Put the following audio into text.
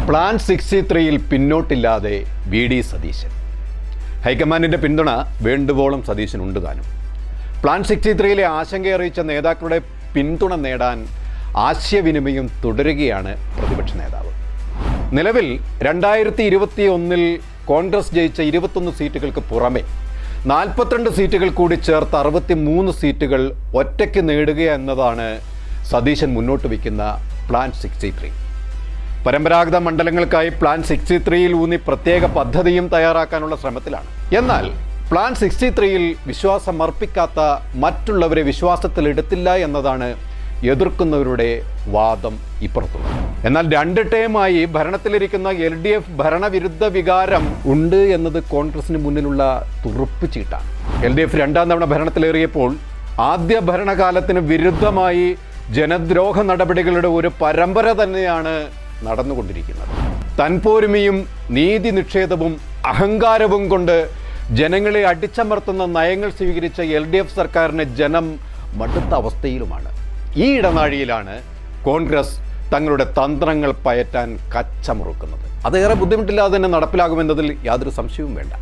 Plan 63-ൽ പിന്നോട്ടില്ലാതെ VD Satheesan. ഹൈക്കമാൻഡിൻ്റെ പിന്തുണ വേണ്ടുവോളം സതീശനുണ്ട് താനും. പ്ലാൻ 63-ലെ ആശങ്കയറിയിച്ച നേതാക്കളുടെ പിന്തുണ നേടാൻ ആശയവിനിമയം തുടരുകയാണ് പ്രതിപക്ഷ നേതാവ്. നിലവിൽ 2021-ൽ കോൺഗ്രസ് ജയിച്ച 21 സീറ്റുകൾക്ക് പുറമെ 42 സീറ്റുകൾ കൂടി ചേർത്ത് 63 സീറ്റുകൾ ഒറ്റയ്ക്ക് നേടുക എന്നതാണ് സതീശൻ മുന്നോട്ട് വയ്ക്കുന്ന പ്ലാൻ 63. പരമ്പരാഗത മണ്ഡലങ്ങൾക്കായി പ്ലാൻ 63-ൽ ഊന്നി പ്രത്യേക പദ്ധതിയും തയ്യാറാക്കാനുള്ള ശ്രമത്തിലാണ്. എന്നാൽ പ്ലാൻ 63-ൽ വിശ്വാസം അർപ്പിക്കാത്ത മറ്റുള്ളവരെ വിശ്വാസത്തിലെടുത്തില്ല എന്നതാണ് എതിർക്കുന്നവരുടെ വാദം ഇപ്പുറത്തുള്ളത്. എന്നാൽ 2 ടേമായി ഭരണത്തിലിരിക്കുന്ന LDF ഭരണവിരുദ്ധ വികാരം ഉണ്ട് എന്നത് കോൺഗ്രസിന് മുന്നിലുള്ള തുറുപ്പ് ചീട്ടാണ്. LDF 2ാം തവണ ഭരണത്തിലേറിയപ്പോൾ ആദ്യ ഭരണകാലത്തിന് വിരുദ്ധമായി ജനദ്രോഹ നടപടികളുടെ ഒരു പരമ്പര തന്നെയാണ് നടന്നുകൊണ്ടിരിക്കുന്നത്. തൻപോരുമയും നീതി നിഷേധവും അഹങ്കാരവും കൊണ്ട് ജനങ്ങളെ അടിച്ചമർത്തുന്ന നയങ്ങൾ സ്വീകരിച്ച LDF സർക്കാരിന് ജനം മടുത്ത അവസ്ഥയിലുമാണ്. ഈ ഇടനാഴിയിലാണ് കോൺഗ്രസ് തങ്ങളുടെ തന്ത്രങ്ങൾ പയറ്റാൻ കച്ചമുറുക്കുന്നത്. അതേറെ ബുദ്ധിമുട്ടില്ലാതെ തന്നെ നടപ്പിലാകുമെന്നതിൽ യാതൊരു സംശയവും വേണ്ട.